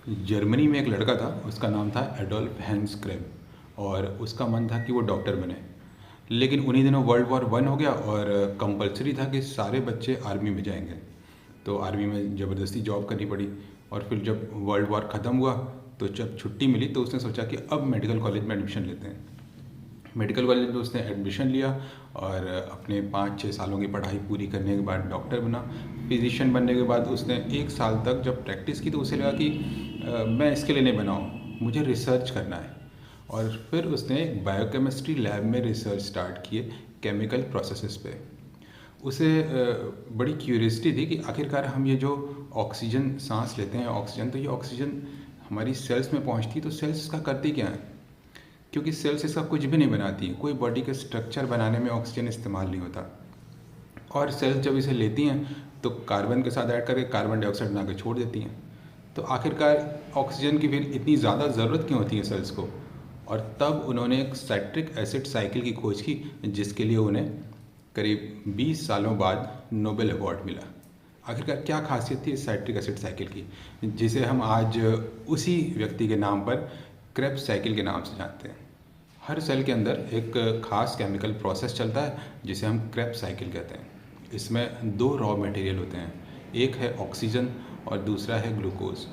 Germany में एक लड़का था, उसका नाम था एडोल्फ हैंस क्रेब। और उसका मन था कि वो डॉक्टर बने। लेकिन उन्हीं दिनों वर्ल्ड वॉर वन हो गया और कंपलसरी था कि सारे बच्चे आर्मी में जाएंगे। तो आर्मी में ज़बरदस्ती जॉब करनी पड़ी। और फिर जब वर्ल्ड वॉर ख़त्म हुआ तो जब छुट्टी मिली तो उसने सोचा कि अब मेडिकल कॉलेज में एडमिशन लेते हैं। मेडिकल कॉलेज में उसने एडमिशन लिया और अपने 5-6 सालों की पढ़ाई पूरी करने के बाद डॉक्टर बना। फिजिशियन बनने के बाद उसने 1 साल तक जब प्रैक्टिस की तो उसे लगा कि मैं इसके लिए नहीं बना हूँ, मुझे रिसर्च करना है। और फिर उसने एक बायोकेमिस्ट्री लैब में रिसर्च स्टार्ट किए केमिकल प्रोसेसेस पे। उसे बड़ी क्यूरियोसिटी थी कि आखिरकार हम ये जो ऑक्सीजन सांस लेते हैं ऑक्सीजन, तो ये ऑक्सीजन हमारी सेल्स में पहुंचती तो सेल्स इसका करती क्या है, क्योंकि सेल्स इसका कुछ भी नहीं बनाती हैं, कोई बॉडी का स्ट्रक्चर बनाने में ऑक्सीजन इस्तेमाल नहीं होता। और सेल्स जब इसे लेती हैं तो कार्बन के साथ ऐड करके कार्बन डाइऑक्साइड बना के छोड़ देती हैं। तो आखिरकार ऑक्सीजन की फिर इतनी ज़्यादा ज़रूरत क्यों होती है सेल्स को। और तब उन्होंने एक साइट्रिक एसिड साइकिल की खोज की, जिसके लिए उन्हें करीब 20 सालों बाद नोबेल अवार्ड मिला। आखिरकार क्या खासियत थी इस साइट्रिक एसिड साइकिल की, जिसे हम आज उसी व्यक्ति के नाम पर क्रेब्स साइकिल के नाम से जानते हैं। हर सेल के अंदर एक खास केमिकल प्रोसेस चलता है जिसे हम क्रेब्स साइकिल कहते हैं। इसमें दो रॉ मटेरियल होते हैं, एक है ऑक्सीजन और दूसरा है ग्लूकोज।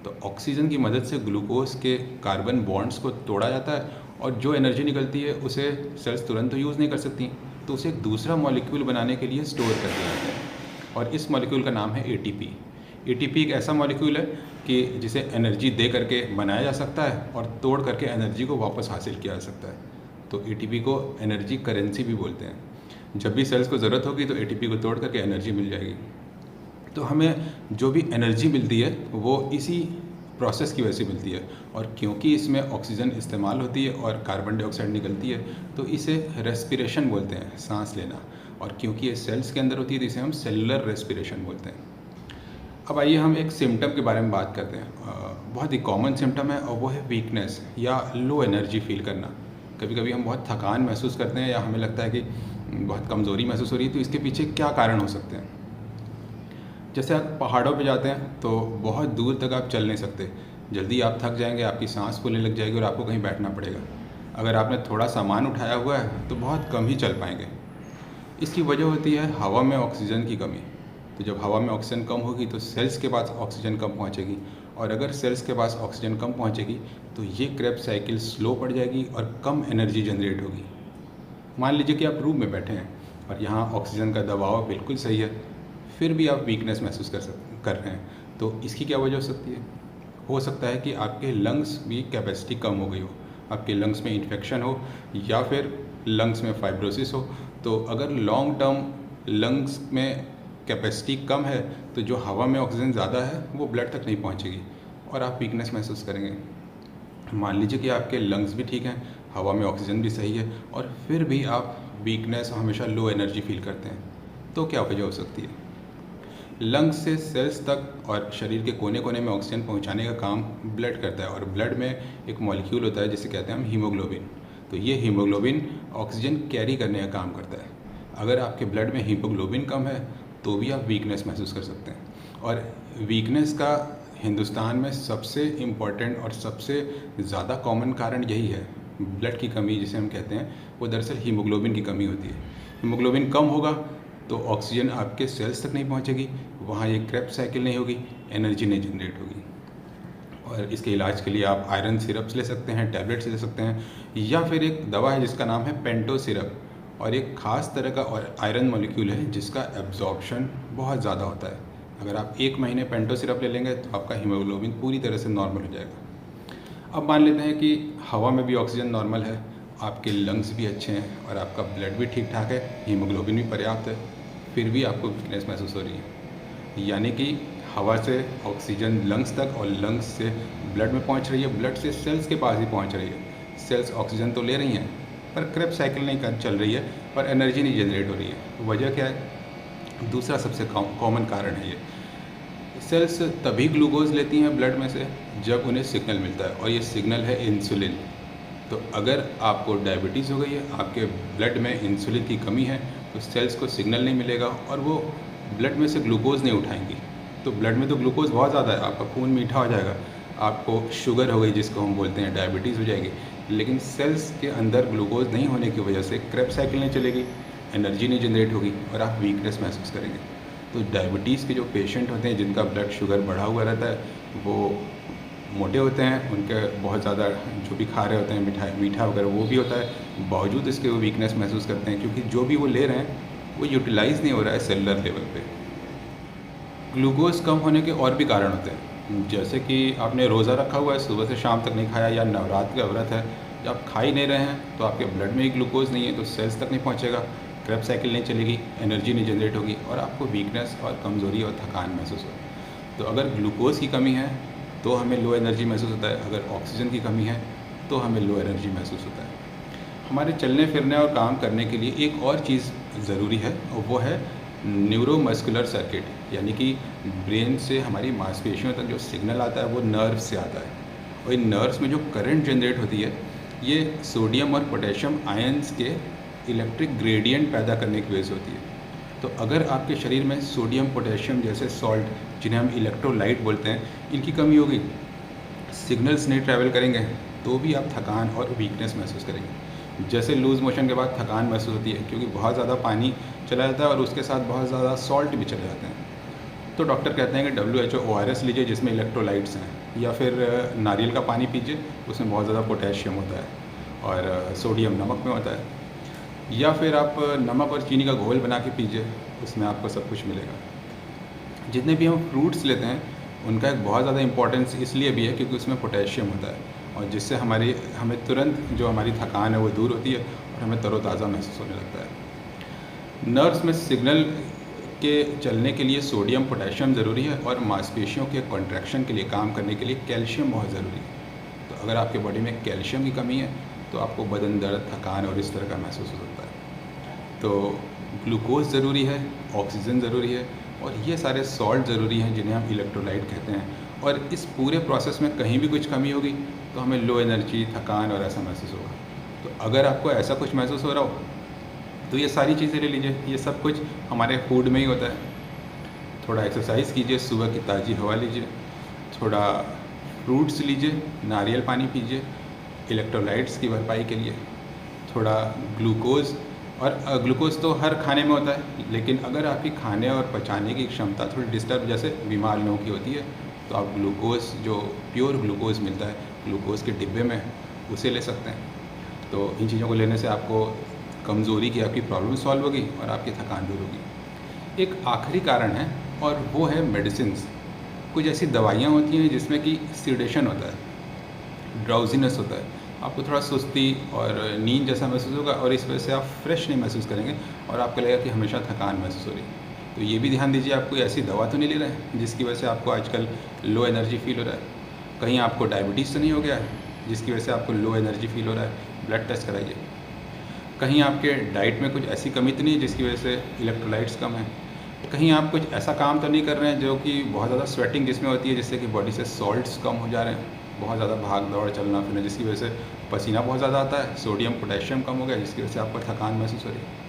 तो ऑक्सीजन की मदद से ग्लूकोज के कार्बन बॉन्ड्स को तोड़ा जाता है और जो एनर्जी निकलती है उसे सेल्स तुरंत तो यूज़ नहीं कर सकती, तो उसे एक दूसरा मॉलिक्यूल बनाने के लिए स्टोर कर दिया जाता है। और इस मॉलिक्यूल का नाम है एटीपी। एटीपी एक ऐसा मॉलिक्यूल है कि जिसे एनर्जी दे करके बनाया जा सकता है और तोड़ करके एनर्जी को वापस हासिल किया जा सकता है। तो एटीपी को एनर्जी करेंसी भी बोलते हैं। जब भी सेल्स को ज़रूरत होगी तो एटीपी को तोड़ करके एनर्जी मिल जाएगी। तो हमें जो भी एनर्जी मिलती है वो इसी प्रोसेस की वजह से मिलती है। और क्योंकि इसमें ऑक्सीजन इस्तेमाल होती है और कार्बन डाइऑक्साइड निकलती है तो इसे रेस्पिरेशन बोलते हैं, सांस लेना। और क्योंकि ये सेल्स के अंदर होती है तो इसे हम सेलुलर रेस्पिरेशन बोलते हैं। अब आइए हम एक सिम्टम के बारे में बात करते हैं। बहुत ही कॉमन सिम्टम है और वो है वीकनेस या लो एनर्जी फील करना। कभी कभी हम बहुत थकान महसूस करते हैं या हमें लगता है कि बहुत कमज़ोरी महसूस हो रही है, तो इसके पीछे क्या कारण हो सकते हैं। जैसे आप पहाड़ों पे जाते हैं तो बहुत दूर तक आप चल नहीं सकते, जल्दी आप थक जाएंगे, आपकी सांस फूलने लग जाएगी और आपको कहीं बैठना पड़ेगा। अगर आपने थोड़ा सामान उठाया हुआ है तो बहुत कम ही चल पाएंगे। इसकी वजह होती है हवा में ऑक्सीजन की कमी। तो जब हवा में ऑक्सीजन कम होगी तो सेल्स के पास ऑक्सीजन कम पहुंचेगी, और अगर सेल्स के पास ऑक्सीजन कम पहुंचेगी तो ये क्रेब्स साइकिल स्लो पड़ जाएगी और कम एनर्जी जनरेट होगी। मान लीजिए कि आप रूम में बैठे हैं और यहाँ ऑक्सीजन का दबाव बिल्कुल सही है, फिर भी आप वीकनेस महसूस कर रहे हैं, तो इसकी क्या वजह हो सकती है। हो सकता है कि आपके लंग्स की कैपेसिटी कम हो गई हो, आपके लंग्स में इन्फेक्शन हो या फिर लंग्स में फाइब्रोसिस हो। तो अगर लॉन्ग टर्म लंग्स में कैपेसिटी कम है तो जो हवा में ऑक्सीजन ज़्यादा है वो ब्लड तक नहीं पहुंचेगी और आप वीकनेस महसूस करेंगे। मान लीजिए कि आपके लंग्स भी ठीक हैं, हवा में ऑक्सीजन भी सही है, और फिर भी आप वीकनेस हमेशा लो एनर्जी फील करते हैं, तो क्या वजह हो सकती है। लंग्स से सेल्स तक और शरीर के कोने कोने में ऑक्सीजन पहुंचाने का काम ब्लड करता है, और ब्लड में एक मॉलिक्यूल होता है जिसे कहते हैं हम हीमोग्लोबिन। तो ये हीमोग्लोबिन ऑक्सीजन कैरी करने का काम करता है। अगर आपके ब्लड में हीमोग्लोबिन कम है तो भी आप वीकनेस महसूस कर सकते हैं। और वीकनेस का हिंदुस्तान में सबसे इम्पॉर्टेंट और सबसे ज़्यादा कॉमन कारण यही है, ब्लड की कमी जिसे हम कहते हैं, वो दरअसल हीमोग्लोबिन की कमी होती है। हीमोग्लोबिन कम होगा तो ऑक्सीजन आपके सेल्स तक नहीं पहुंचेगी, वहाँ ये क्रेब्स साइकिल नहीं होगी, एनर्जी नहीं जनरेट होगी। और इसके इलाज के लिए आप आयरन सिरप्स ले सकते हैं, टैबलेट्स ले सकते हैं, या फिर एक दवा है जिसका नाम है पेंटो सिरप, और एक ख़ास तरह का और आयरन मॉलिक्यूल है जिसका एब्जॉर्प्शन बहुत ज़्यादा होता है। अगर आप 1 महीने पेंटो सिरप ले लेंगे तो आपका हीमोग्लोबिन पूरी तरह से नॉर्मल हो जाएगा। अब मान लेते हैं कि हवा में भी ऑक्सीजन नॉर्मल है, आपके लंग्स भी अच्छे हैं और आपका ब्लड भी ठीक ठाक है, हीमोग्लोबिन भी पर्याप्त है, फिर भी आपको वीकनेस महसूस हो रही है। यानी कि हवा से ऑक्सीजन लंग्स तक और लंग्स से ब्लड में पहुंच रही है, ब्लड से सेल्स के पास ही पहुंच रही है। सेल्स ऑक्सीजन तो ले रही हैं पर क्रेब्स साइकिल नहीं चल रही है और एनर्जी नहीं जनरेट हो रही है। वजह क्या है। दूसरा सबसे कॉमन कारण है ये, सेल्स तभी ग्लूकोज लेती हैं ब्लड में से जब उन्हें सिग्नल मिलता है, और ये सिग्नल है इंसुलिन। तो अगर आपको डायबिटीज़ हो गई है, आपके ब्लड में इंसुलिन की कमी है, तो सेल्स को सिग्नल नहीं मिलेगा और वो ब्लड में से ग्लूकोज नहीं उठाएंगी। तो ब्लड में तो ग्लूकोज बहुत ज़्यादा है, आपका खून मीठा हो जाएगा, आपको शुगर हो गई जिसको हम बोलते हैं, डायबिटीज़ हो जाएगी। लेकिन सेल्स के अंदर ग्लूकोज़ नहीं होने की वजह से क्रेब्स साइकिल नहीं चलेगी, एनर्जी नहीं जनरेट होगी और आप वीकनेस महसूस करेंगे। तो डायबिटीज़ के जो पेशेंट होते हैं जिनका ब्लड शुगर बढ़ा हुआ रहता है, वो मोटे होते हैं, उनके बहुत ज़्यादा जो भी खा रहे होते हैं मिठाई मीठा वगैरह वो भी होता है, बावजूद इसके वो वीकनेस महसूस करते हैं क्योंकि जो भी वो ले रहे हैं वो यूटिलाइज़ नहीं हो रहा है सेलुलर लेवल पे। ग्लूकोज़ कम होने के और भी कारण होते हैं, जैसे कि आपने रोज़ा रखा हुआ है, सुबह से शाम तक नहीं खाया, या नवरात्र का व्रत है, या आप खा ही नहीं रहे हैं तो आपके ब्लड में ही ग्लूकोज़ नहीं है तो सेल्स तक नहीं पहुँचेगा, क्रेब्स साइकिल नहीं चलेगी, एनर्जी नहीं जनरेट होगी और आपको वीकनेस और कमज़ोरी और थकान महसूस होगी। तो अगर ग्लूकोज़ की कमी है तो हमें लो एनर्जी महसूस होता है, अगर ऑक्सीजन की कमी है तो हमें लो एनर्जी महसूस होता है। हमारे चलने फिरने और काम करने के लिए एक और चीज़ ज़रूरी है और वो है न्यूरोमस्कुलर सर्किट, यानी कि ब्रेन से हमारी मांसपेशियों तक जो सिग्नल आता है वो नर्व से आता है, और इन नर्व्स में जो करंट जनरेट होती है ये सोडियम और पोटेशियम आयंस के इलेक्ट्रिक ग्रेडियंट पैदा करने की वजह से होती है। तो अगर आपके शरीर में सोडियम पोटेशियम जैसे सॉल्ट, जिन्हें हम इलेक्ट्रोलाइट बोलते हैं, इनकी कमी होगी, सिग्नल्स नहीं ट्रैवल करेंगे तो भी आप थकान और वीकनेस महसूस करेंगे। जैसे लूज़ मोशन के बाद थकान महसूस होती है क्योंकि बहुत ज़्यादा पानी चला जाता है और उसके साथ बहुत ज़्यादा सॉल्ट भी चले जाते हैं, तो डॉक्टर कहते हैं कि WHO ORS लीजिए जिसमें इलेक्ट्रोलाइट्स हैं, या फिर नारियल का पानी पीजिए, उसमें बहुत ज़्यादा पोटेशियम होता है और सोडियम नमक में होता है, या फिर आप नमक और चीनी का घोल बना के पीजिए, उसमें आपको सब कुछ मिलेगा। जितने भी हम फ्रूट्स लेते हैं उनका एक बहुत ज़्यादा इम्पोर्टेंस इसलिए भी है क्योंकि उसमें पोटेशियम होता है और जिससे हमें तुरंत जो हमारी थकान है वो दूर होती है और हमें तरोताज़ा महसूस होने लगता है। नर्व्स में सिग्नल के चलने के लिए सोडियम पोटेशियम ज़रूरी है और मांसपेशियों के कॉन्ट्रैक्शन के लिए, काम करने के लिए कैल्शियम बहुत ज़रूरी है। तो अगर आपके बॉडी में कैल्शियम की कमी है तो आपको बदन दर्द, थकान और इस तरह का महसूस हो सकता है। तो ग्लूकोज ज़रूरी है, ऑक्सीजन ज़रूरी है और ये सारे सॉल्ट ज़रूरी हैं जिन्हें हम इलेक्ट्रोलाइट कहते हैं। और इस पूरे प्रोसेस में कहीं भी कुछ कमी होगी तो हमें लो एनर्जी, थकान और ऐसा महसूस होगा। तो अगर आपको ऐसा कुछ महसूस हो रहा हो तो ये सारी चीज़ें ले लीजिए, ये सब कुछ हमारे फूड में ही होता है। थोड़ा एक्सरसाइज कीजिए, सुबह की ताज़ी हवा लीजिए, थोड़ा फ्रूट्स लीजिए, नारियल पानी पीजिए इलेक्ट्रोलाइट्स की भरपाई के लिए, थोड़ा ग्लूकोज़, और ग्लूकोज़ तो हर खाने में होता है, लेकिन अगर आपकी खाने और पचाने की क्षमता थोड़ी डिस्टर्ब, जैसे बीमार लोगों की होती है, तो आप ग्लूकोज़, जो प्योर ग्लूकोज़ मिलता है ग्लूकोज़ के डिब्बे में, उसे ले सकते हैं। तो इन चीज़ों को लेने से आपको कमज़ोरी की आपकी प्रॉब्लम सॉल्व होगी और आपकी थकान दूर होगी। एक आखिरी कारण है और वो है मेडिसिन्स। कुछ ऐसी दवाइयाँ होती हैं जिसमें कि सीडेशन होता है, ड्राउजीनेस होता है, आपको थोड़ा सुस्ती और नींद जैसा महसूस होगा और इस वजह से आप फ्रेश नहीं महसूस करेंगे और आपको लगेगा कि हमेशा थकान महसूस हो रही है। तो ये भी ध्यान दीजिए, आप कोई ऐसी दवा तो नहीं ले रहे हैं जिसकी वजह से आपको आजकल लो एनर्जी फील हो रहा है। कहीं आपको डायबिटीज़ तो नहीं हो गया है जिसकी वजह से आपको लो एनर्जी फील हो रहा है, ब्लड टेस्ट कराइए। कहीं आपके डाइट में कुछ ऐसी कमी तो नहीं है जिसकी वजह से इलेक्ट्रोलाइट्स कम है। कहीं आप कुछ ऐसा काम तो नहीं कर रहे हैं जो कि बहुत ज़्यादा स्वेटिंग जिसमें होती है, जिससे कि बॉडी से सॉल्ट्स कम हो जा रहे हैं, बहुत ज़्यादा भाग दौड़ चलना फिरना जिसकी वजह से पसीना बहुत ज़्यादा आता है, सोडियम पोटेशियम कम हो गया जिसकी वजह से आपको थकान महसूस हो रही है।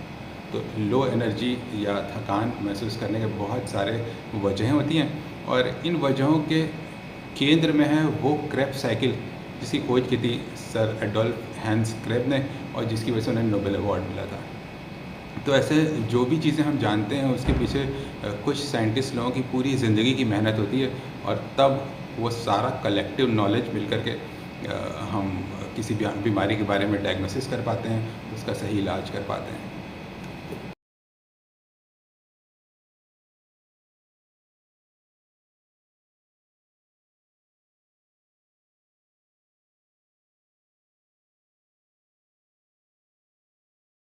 तो लो एनर्जी या थकान महसूस करने के बहुत सारे वजहें होती हैं और इन वजहों के केंद्र में है वो क्रेब्स साइकिल, जिसकी खोज की थी सर एडोल्फ हैंस क्रेब ने और जिसकी वजह से उन्हें नोबेल अवार्ड मिला था। तो ऐसे जो भी चीज़ें हम जानते हैं उसके पीछे कुछ साइंटिस्ट लोगों की पूरी ज़िंदगी की मेहनत होती है और तब वो सारा कलेक्टिव नॉलेज मिल कर के हम किसी भी बीमारी के बारे में डायग्नोसिस कर पाते हैं, उसका सही इलाज कर पाते हैं।